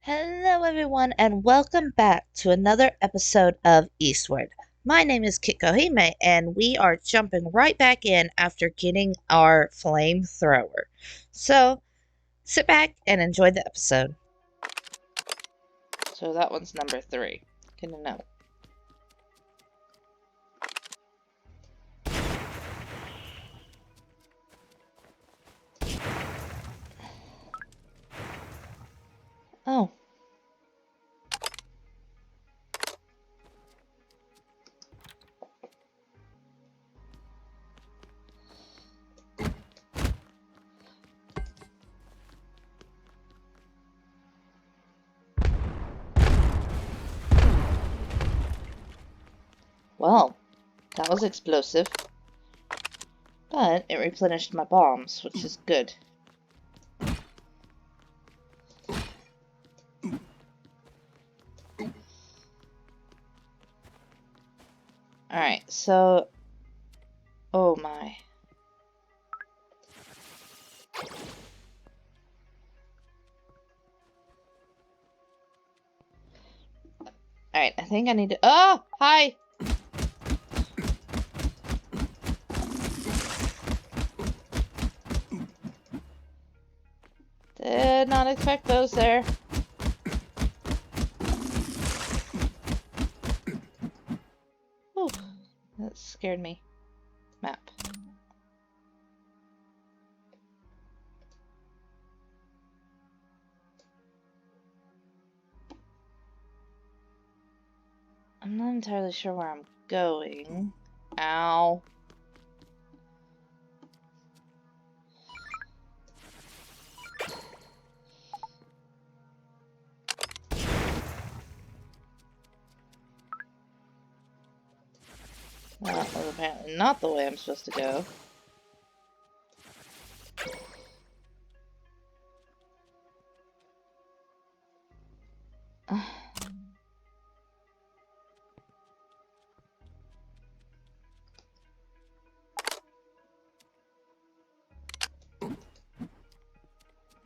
Hello, everyone, and welcome back to another episode of Eastward. My name is Kit Kohime, and we are jumping right back in after getting our flamethrower. So, sit back and enjoy the episode. So, that one's number 3. Good to know. Oh. Well, that was explosive. But it replenished my bombs, which is good. Alright, so... Oh my. Alright, I think I need to... Oh! Hi! Did not expect those there. Ooh, that scared me. Map. I'm not entirely sure where I'm going. Ow. That was apparently not the way I'm supposed to go.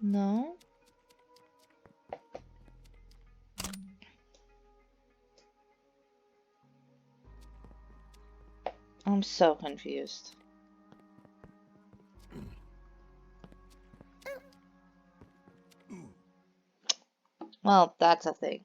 No? I'm so confused. Well, that's a thing.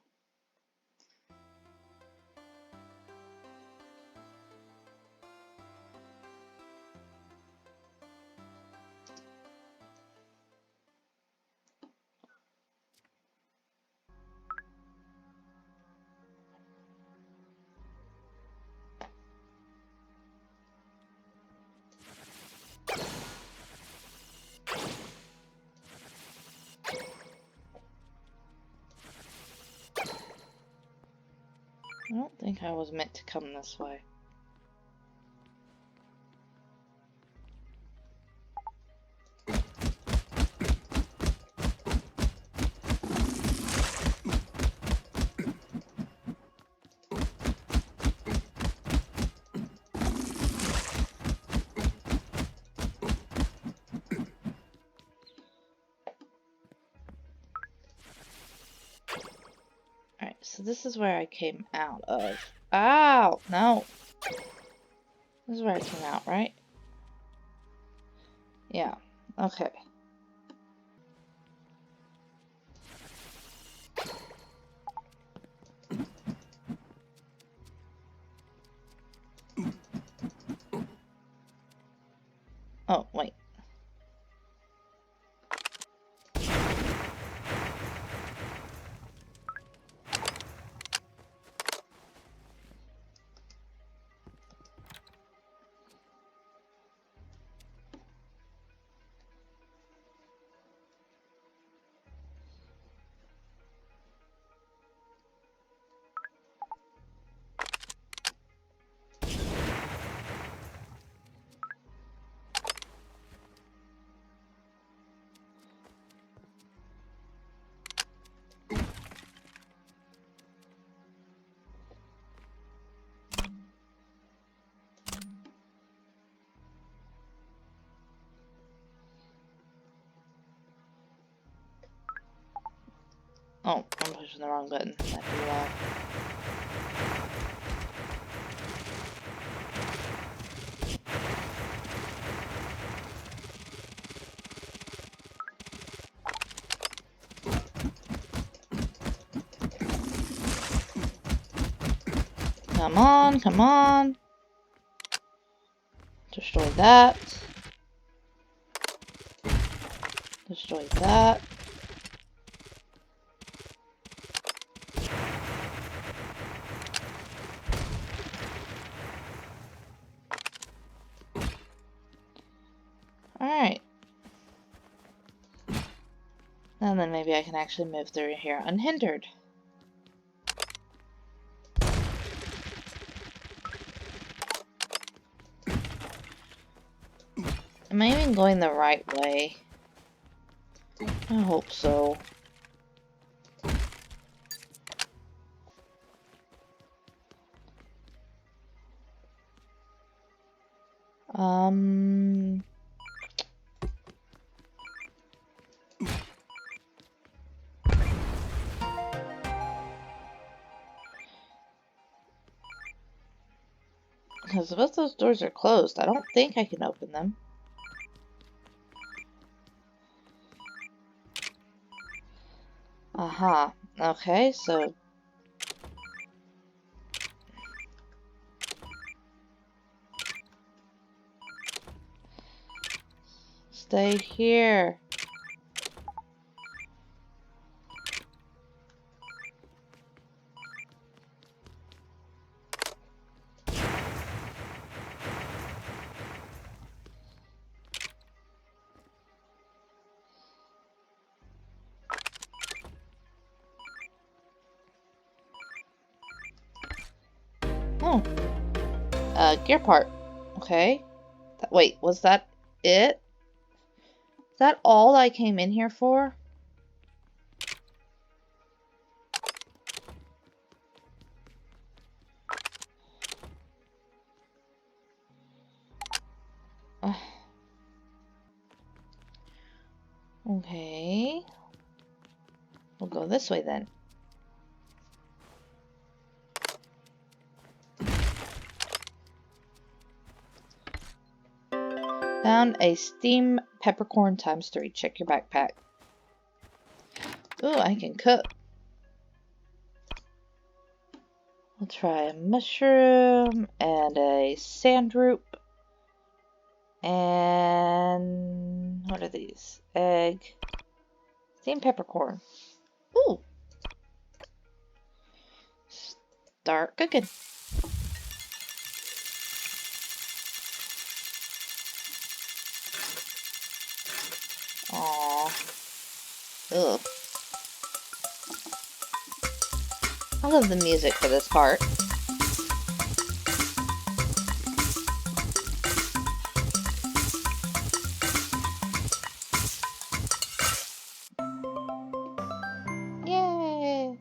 I don't think I was meant to come this way. Alright, so this is where I came out of. Ow! No! This is where I came out, right? Yeah. Okay. Oh, wait. Oh, I'm pushing the wrong button. That'd be loud. Come on, come on. Destroy that. Destroy that. Alright. And then maybe I can actually move through here unhindered. Am I even going the right way? I hope so. Because both those doors are closed, I don't think I can open them. Aha. Okay, so... Stay here. Oh. Gear part. Okay. Wait, was that it? Is that all I came in here for? Okay. We'll go this way then. Found a steam peppercorn ×3. Check your backpack. Ooh, I can cook. We'll try a mushroom and a sand root. And what are these? Egg. Steamed peppercorn. Ooh. Start cooking. Aww. Ugh. I love the music for this part. Yay!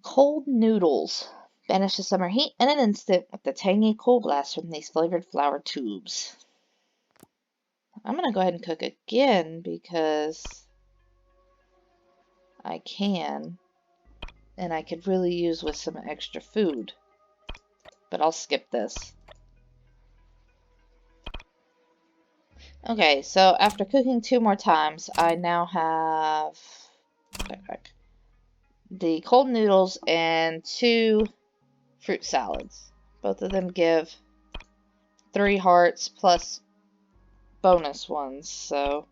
Cold noodles. Banish the summer heat in an instant with the tangy cool blast from these flavored flour tubes. I'm gonna go ahead and cook again because I can. And I could really use with some extra food. But I'll skip this. Okay, so after cooking 2 more times, I now have the cold noodles and 2 fruit salads. Both of them give 3 hearts plus bonus ones, so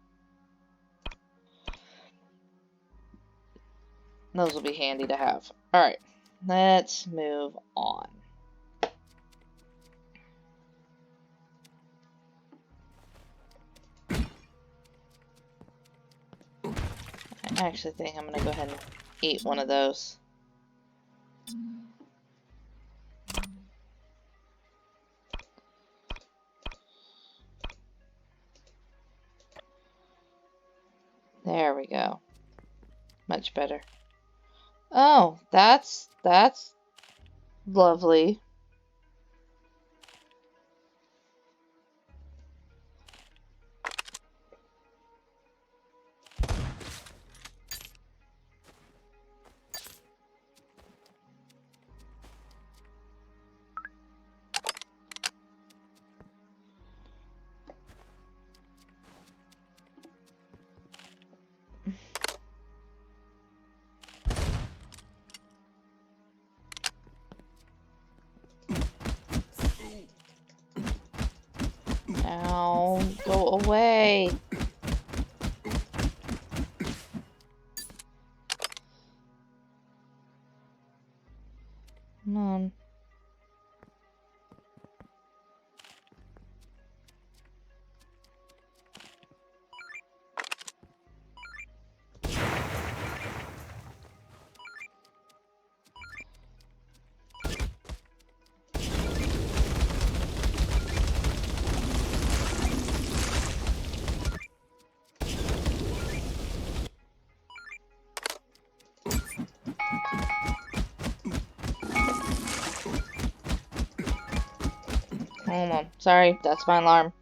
those will be handy to have. Alright, let's move on. I actually think I'm going to go ahead and eat one of those. There we go. Much better. Oh, that's lovely. Ow, go away. Come on. Hold on. Sorry, that's my alarm.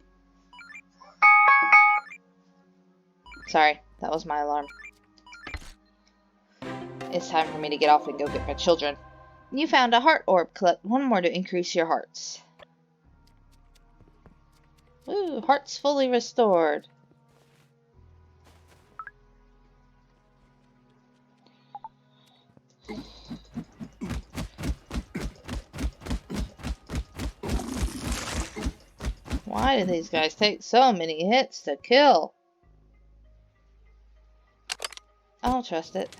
Sorry, that was my alarm. It's time for me to get off and go get my children. You found a heart orb. Collect one more to increase your hearts. Woo, hearts fully restored. Why do these guys take so many hits to kill? I don't trust it.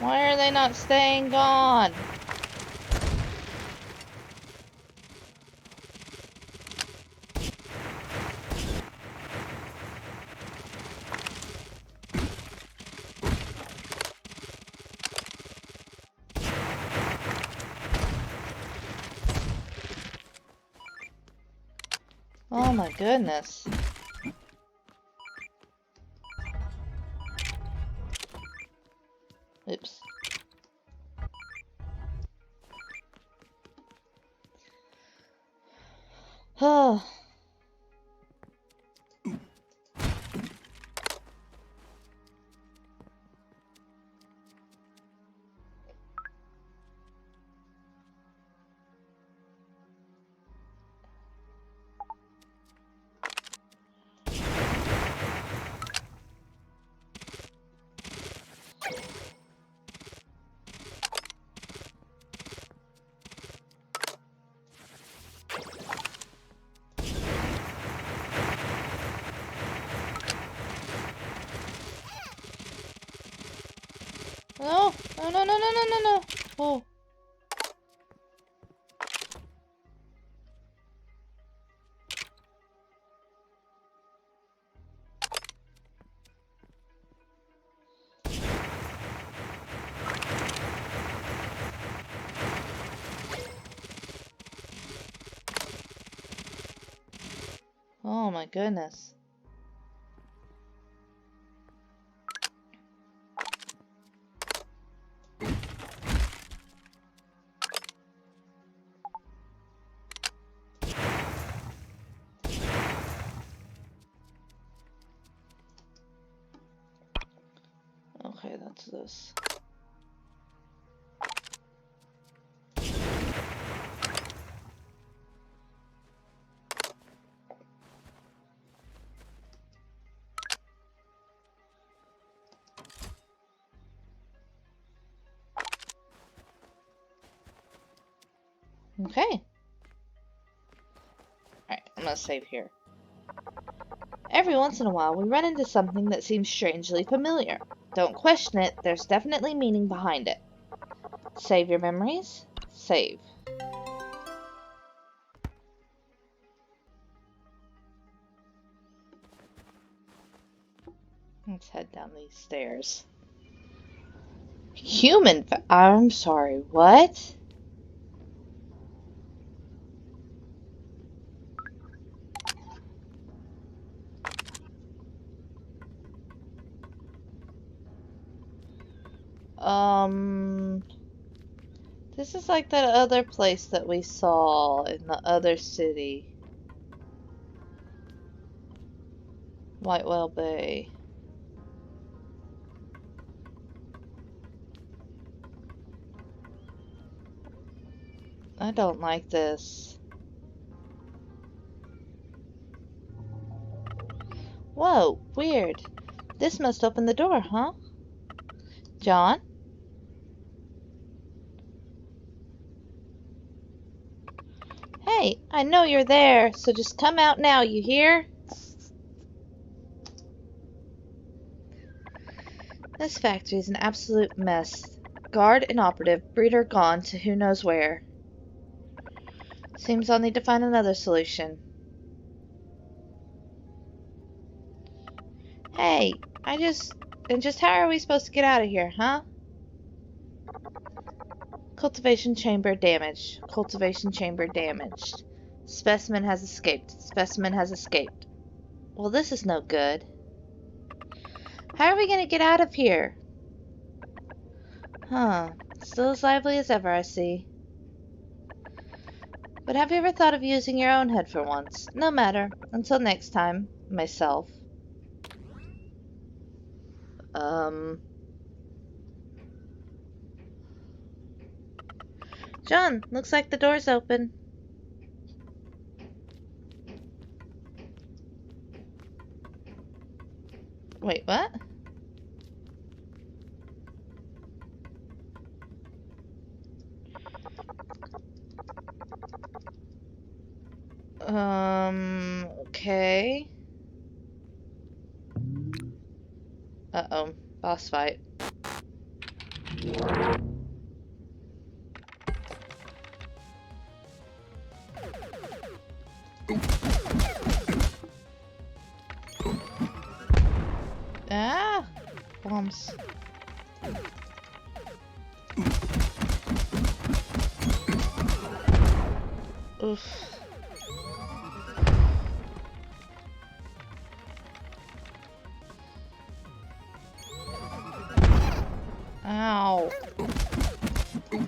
Why are they not staying gone? Oh my goodness. Oops. Oh. No, no, no, no, no, no, no, no. Oh. Oh my goodness. Okay, that's this. Okay. Alright, I'm gonna save here. Every once in a while, we run into something that seems strangely familiar. Don't question it, there's definitely meaning behind it. Save your memories. Save. Let's head down these stairs. I'm sorry, what? Um, This is like that other place that we saw in the other city. White Whale Bay. I don't like this. Whoa, weird. This must open the door, huh? John? Hey, I know you're there, so just come out now, you hear? This factory is an absolute mess. Guard and operative, breeder gone to who knows where. Seems I'll need to find another solution. Hey, And just how are we supposed to get out of here, huh? Cultivation chamber damaged. Cultivation chamber damaged. Specimen has escaped. Specimen has escaped. Well, this is no good. How are we gonna get out of here? Huh. Still as lively as ever, I see. But have you ever thought of using your own head for once? No matter. Until next time. Myself. John, looks like the door's open. Wait, what? Okay. Uh-oh. Boss fight. Ah! Bombs. Oof. Ow.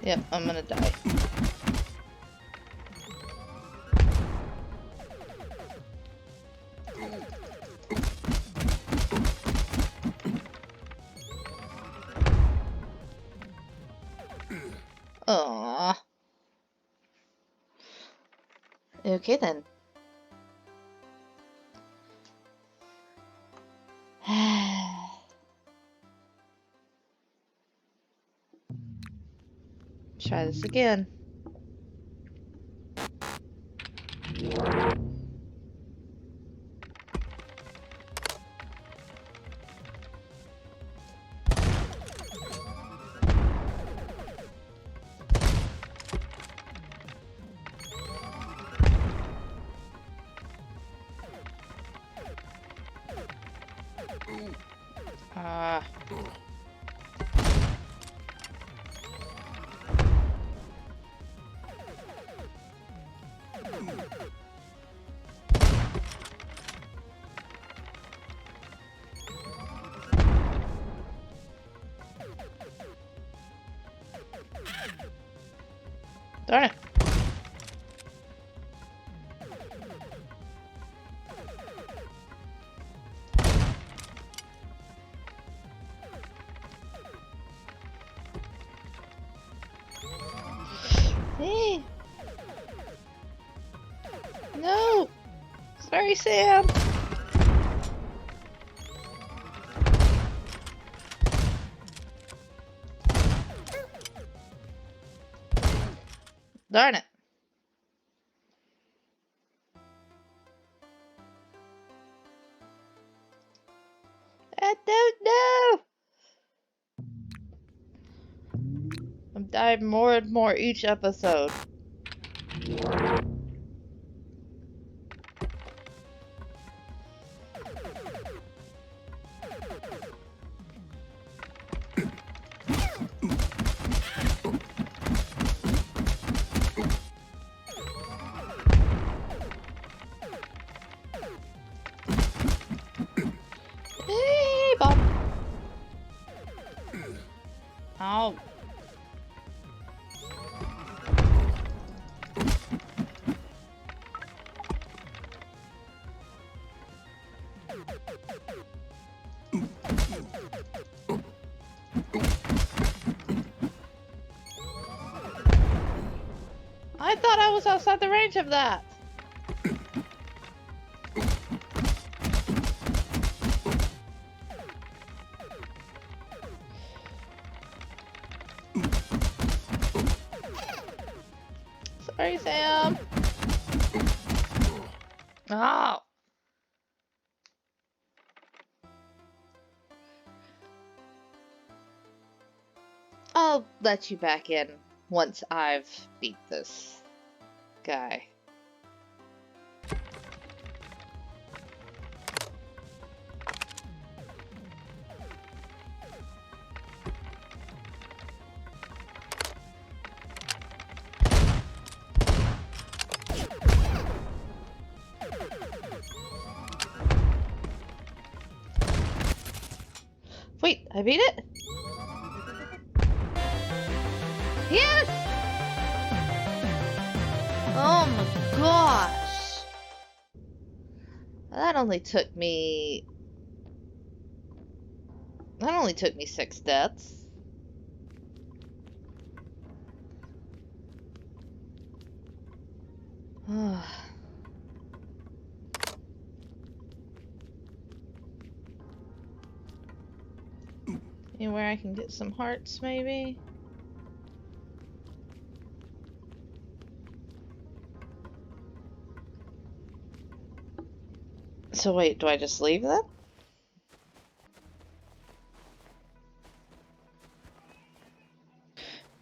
Yep, I'm gonna die. Aww. Okay then. Try this again. Ah. Darn it. Hey. No. Sorry, Sam. Darn it. I don't know. I'm dying more and more each episode. Hey, Bob. Ow. I thought I was outside the range of that. Sorry, Sam. Oh. I'll let you back in once I've beat this guy. Wait, I beat it? Yes! Oh my gosh! That only took me 6 deaths. Anywhere I can get some hearts, maybe? So wait, do I just leave them?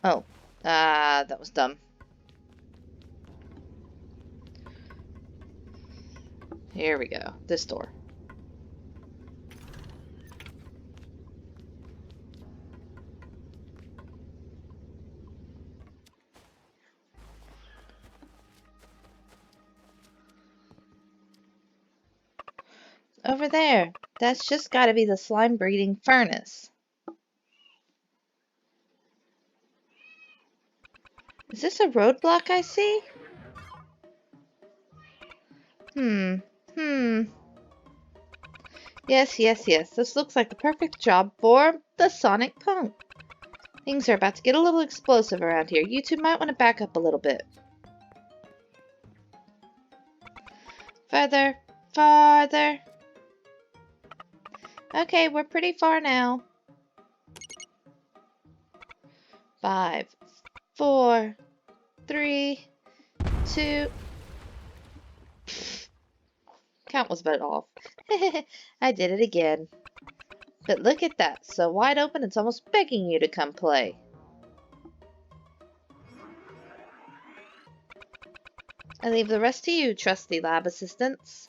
Oh, that was dumb. Here we go. This door. Over there. That's just gotta be the slime breeding furnace. Is this a roadblock I see? Yes, yes, yes. This looks like the perfect job for the Sonic Punk. Things are about to get a little explosive around here. You two might want to back up a little bit. Further. Farther. Okay, we're pretty far now. 5, 4, 3, 2. Count was about off. I did it again. But look at that. So wide open, it's almost begging you to come play. I leave the rest to you, trusty lab assistants.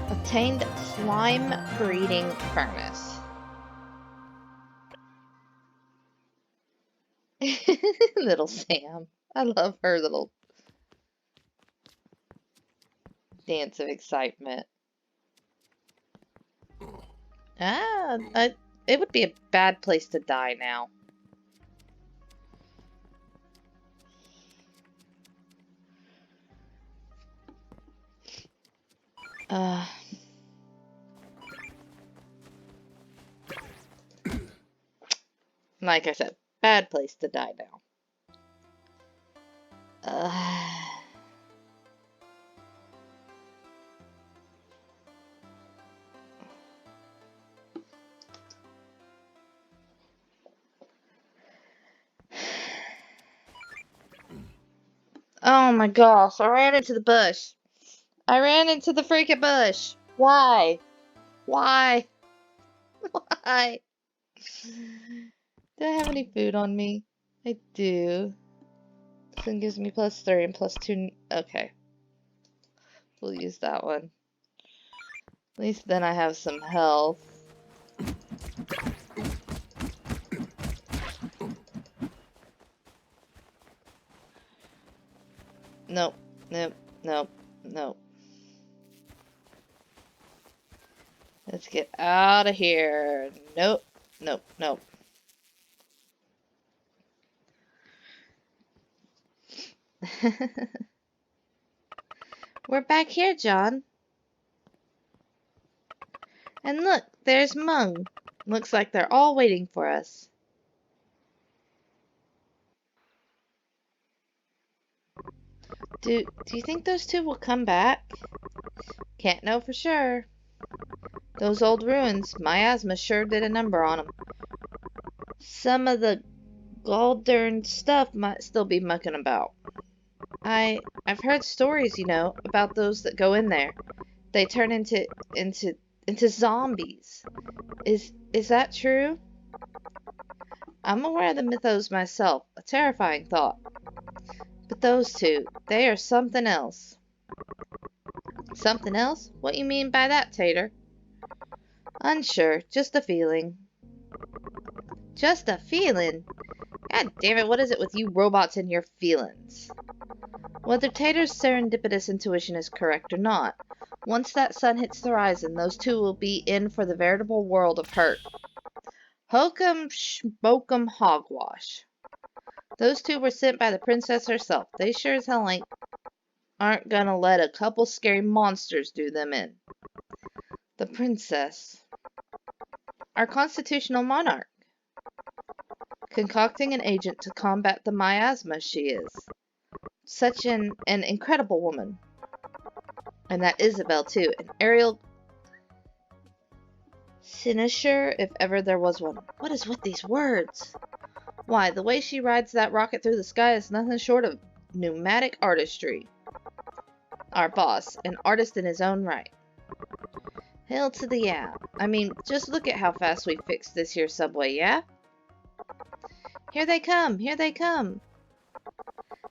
Obtained slime breeding furnace. Little Sam. I love her little dance of excitement. It would be a bad place to die now. Like I said, bad place to die now. Oh my gosh, I ran into the bush. I ran into the freaking bush. Why? Why? Why? Do I have any food on me? I do. This one gives me +3 and +2. Okay. We'll use that one. At least then I have some health. Nope. Nope. Nope. Nope. Let's get out of here. Nope. Nope. Nope. We're back here, John. And look, there's Mung. Looks like they're all waiting for us. Do you think those two will come back? Can't know for sure. Those old ruins, miasma sure did a number on them. Some of the gall-darned stuff might still be mucking about. I've heard stories, about those that go in there. They turn into zombies. Is that true? I'm aware of the mythos myself. A terrifying thought. But those two, they are something else. Something else? What you mean by that, Tater? Unsure. Just a feeling. Just a feeling? God damn it, what is it with you robots and your feelings? Whether Tater's serendipitous intuition is correct or not, once that sun hits the horizon, those two will be in for the veritable world of hurt. Hokum schmokum hogwash. Those two were sent by the princess herself. They sure as hell aren't gonna let a couple scary monsters do them in. The princess. Our constitutional monarch. Concocting an agent to combat the miasma she is. Such an incredible woman. And that Isabel, too. An aerial cynosure, if ever there was one. What is with these words? Why, the way she rides that rocket through the sky is nothing short of pneumatic artistry. Our boss, an artist in his own right. Hail to the yeah. I mean, just look at how fast we fixed this here subway, yeah? Here they come, here they come.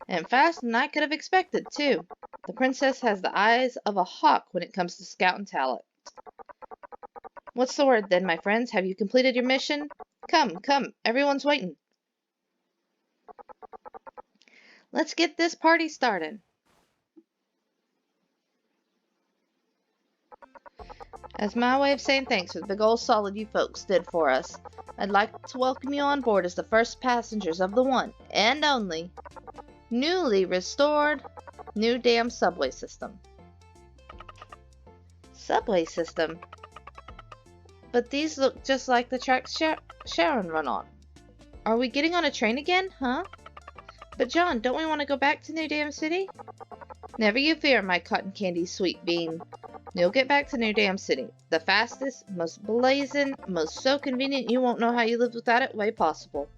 And faster than I could have expected, too. The princess has the eyes of a hawk when it comes to scouting talent. What's the word then, my friends? Have you completed your mission? Come, come, everyone's waiting. Let's get this party started. As my way of saying thanks for the big old solid you folks did for us, I'd like to welcome you on board as the first passengers of the one and only newly restored New Dam subway system. Subway system? But these look just like the tracks Sharon run on. Are we getting on a train again, huh? But John, don't we want to go back to New Dam City? Never you fear, my cotton candy sweet bean. You'll get back to New Dam City. The fastest, most blazing, most so convenient you won't know how you lived without it way possible.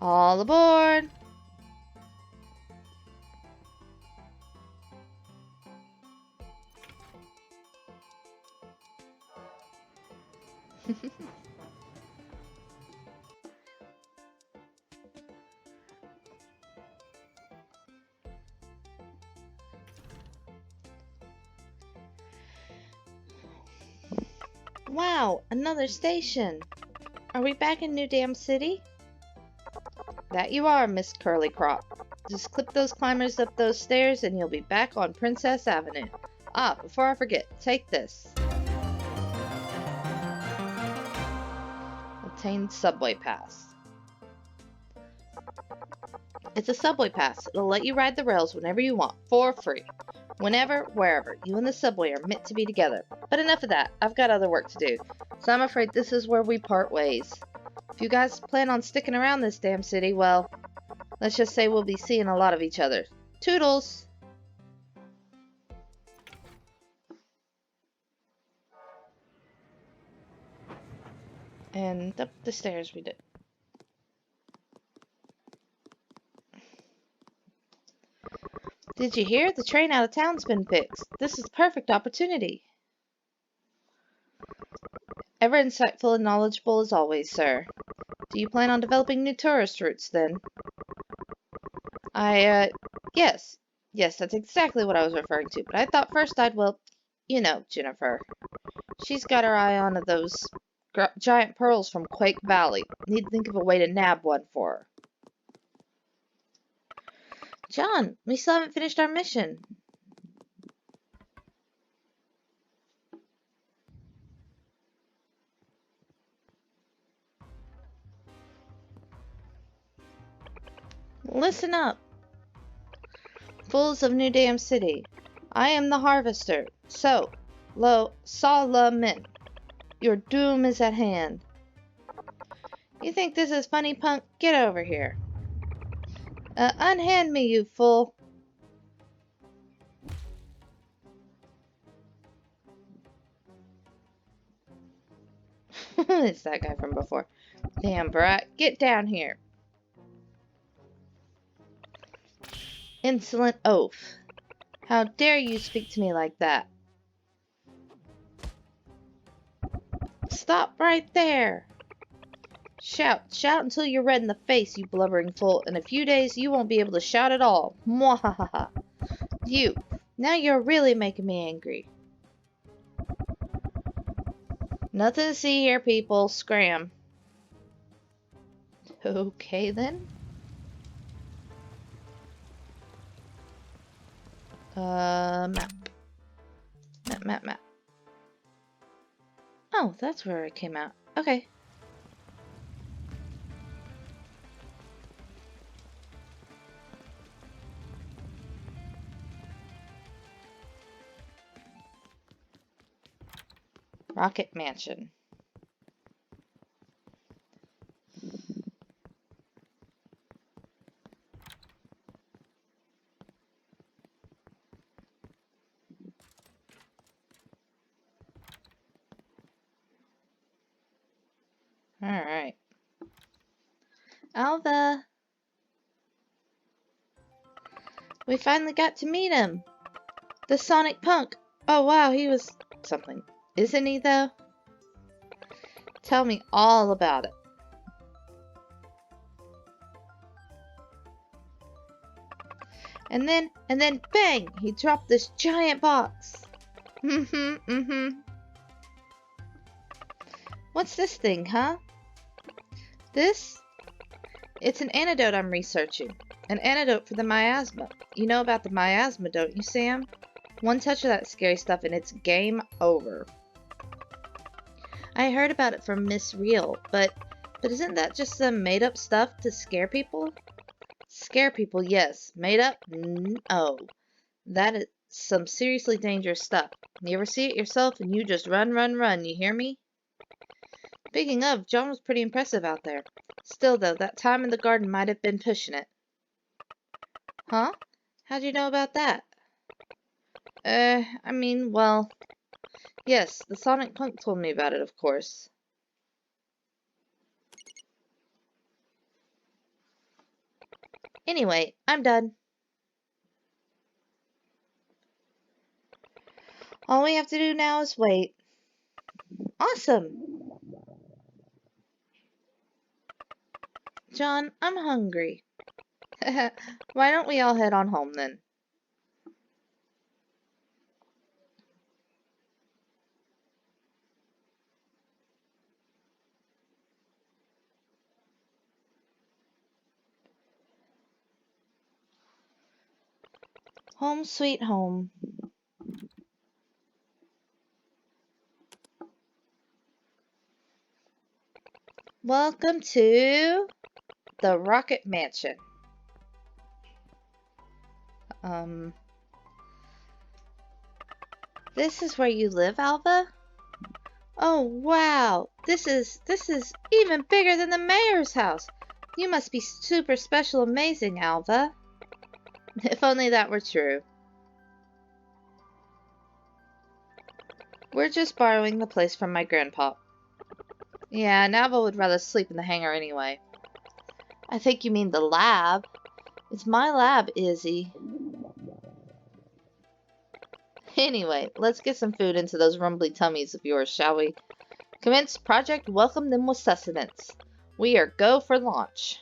All aboard! Wow, another station. Are we back in New Dam City? That you are, Miss Curly Crop. Just clip those climbers up those stairs and you'll be back on Princess Avenue. Ah, before I forget, take this. Obtain subway pass. It's a subway pass. It'll let you ride the rails whenever you want, for free. Whenever, wherever. You and the subway are meant to be together. But enough of that. I've got other work to do. So I'm afraid this is where we part ways. If you guys plan on sticking around this damn city, well, let's just say we'll be seeing a lot of each other. Toodles! And up the stairs we did. Did you hear? The train out of town's been fixed. This is a perfect opportunity. Ever insightful and knowledgeable as always, sir. Do you plan on developing new tourist routes, then? Yes. Yes, that's exactly what I was referring to. But I thought first well, Jennifer. She's got her eye on those giant pearls from Quake Valley. Need to think of a way to nab one for her. John, we still haven't finished our mission. Listen up, fools of New Dam City. I am the harvester. So, Solomon, your doom is at hand. You think this is funny, punk? Get over here. Unhand me, you fool. It's that guy from before. Damn, brat. Get down here. Insolent oaf. How dare you speak to me like that? Stop right there. Shout until you're red in the face, you blubbering fool. In a few days, you won't be able to shout at all. Mwahaha. You. Now you're really making me angry. Nothing to see here, people. Scram. Okay, then. Map. Map. Oh, that's where it came out. Okay. Rocket Mansion. Alright. Alva! We finally got to meet him! The Sonic Punk! Oh wow, he was something. Isn't he, though? Tell me all about it. And then bang! He dropped this giant box. What's this thing, huh? This? It's an antidote I'm researching. An antidote for the miasma. You know about the miasma, don't you, Sam? One touch of that scary stuff and it's game over. I heard about it from Miss Real, but isn't that just some made-up stuff to scare people? Scare people, yes. Made up? No. That is some seriously dangerous stuff. You ever see it yourself and you just run, you hear me? Speaking of, John was pretty impressive out there. Still, though, that time in the garden might have been pushing it. Huh? How'd you know about that? I mean, well... Yes, the Sonic Punk told me about it, of course. Anyway, I'm done. All we have to do now is wait. Awesome! John, I'm hungry. Why don't we all head on home, then? Home sweet home. Welcome to the Rocket Mansion. This is where you live, Alva? Oh, wow. This is even bigger than the mayor's house. You must be super special amazing, Alva. If only that were true. We're just borrowing the place from my grandpa. Yeah, Alva would rather sleep in the hangar anyway. I think you mean the lab. It's my lab, Izzy. Anyway, let's get some food into those rumbly tummies of yours, shall we? Commence project Welcome Them with Sustenance. We are go for launch.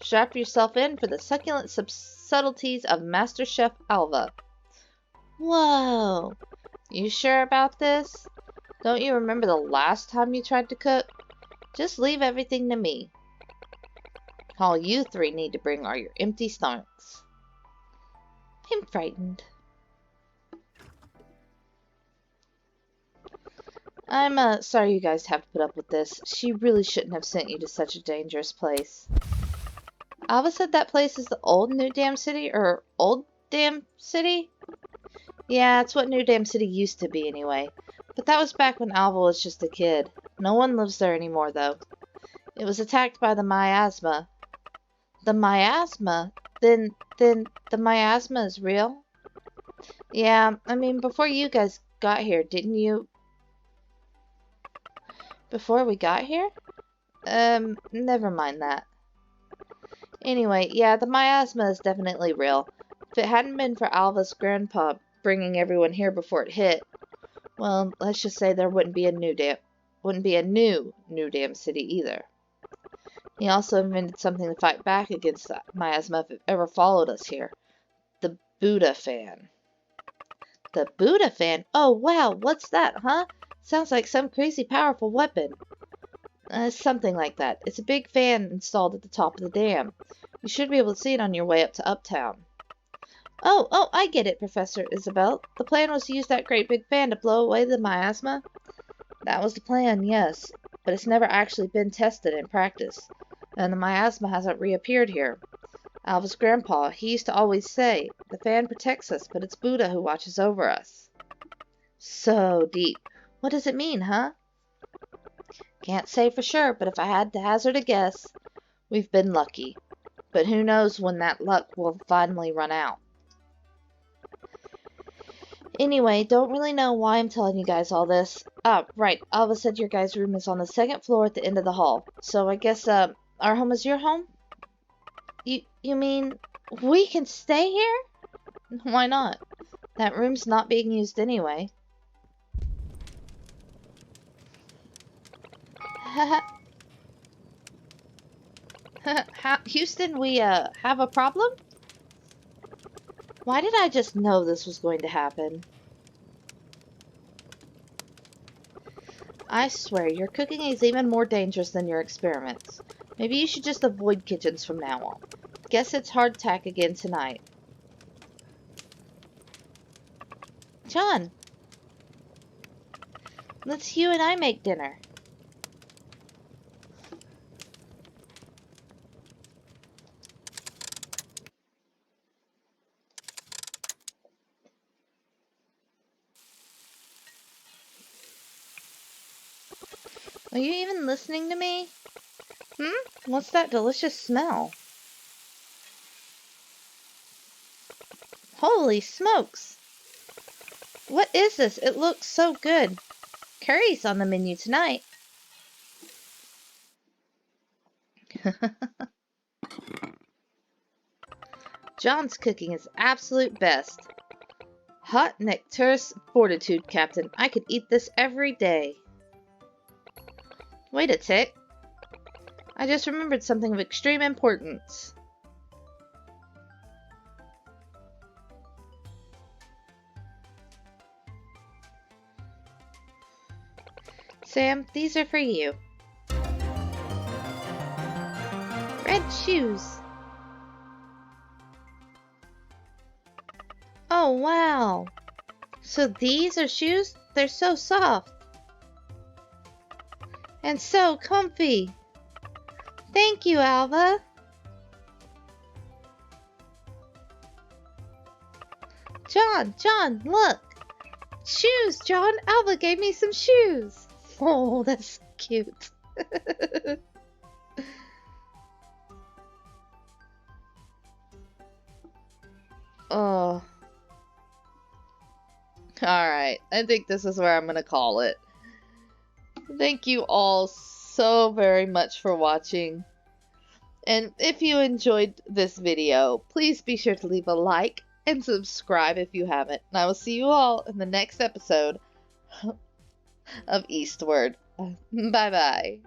Strap yourself in for the succulent subtleties of Master Chef Alva. Whoa! You sure about this? Don't you remember the last time you tried to cook? Just leave everything to me. All you three need to bring are your empty stomachs. I'm frightened. I'm sorry you guys have to put up with this. She really shouldn't have sent you to such a dangerous place. Alva said that place is the old New Dam City, or Old Dam City? Yeah, it's what New Dam City used to be anyway. But that was back when Alva was just a kid. No one lives there anymore, though. It was attacked by the miasma. The miasma? Then the miasma is real? Yeah, I mean, before you guys got here, didn't you? Before we got here? Never mind that. Anyway, yeah, the miasma is definitely real. If it hadn't been for Alva's grandpa bringing everyone here before it hit, well, let's just say there wouldn't be a new New Dam City either. He also invented something to fight back against the miasma if it ever followed us here. The Buddha fan. The Buddha fan? Oh, wow, what's that, huh? Sounds like some crazy powerful weapon. Something like that. It's a big fan installed at the top of the dam. You should be able to see it on your way up to Uptown. Oh, I get it, Professor Isabel. The plan was to use that great big fan to blow away the miasma? That was the plan, yes. But it's never actually been tested in practice. And the miasma hasn't reappeared here. Alva's grandpa, he used to always say, the fan protects us, but it's Buddha who watches over us. So deep. What does it mean, huh? Can't say for sure, but if I had to hazard a guess, we've been lucky. But who knows when that luck will finally run out. Anyway, don't really know why I'm telling you guys all this. Right, Alva said your guys' room is on the second floor at the end of the hall. So I guess, our home is your home? You mean we can stay here? Why not? That room's not being used anyway. Houston, we, have a problem? Why did I just know this was going to happen? I swear, your cooking is even more dangerous than your experiments. Maybe you should just avoid kitchens from now on. Guess it's hardtack again tonight. John! Let's you and I make dinner. Are you even listening to me? What's that delicious smell? Holy smokes! What is this? It looks so good. Curry's on the menu tonight. John's cooking is absolute best. Hot Nectarus Fortitude, Captain. I could eat this every day. Wait a tick. I just remembered something of extreme importance. Sam, these are for you. Red shoes. Oh, wow. So these are shoes? They're so soft. And so comfy. Thank you, Alva. John, look. Shoes, John. Alva gave me some shoes. Oh, that's so cute. Oh. Alright, I think this is where I'm going to call it. Thank you all so very much for watching. And if you enjoyed this video, please be sure to leave a like and subscribe if you haven't. And I will see you all in the next episode of Eastward. Bye-bye.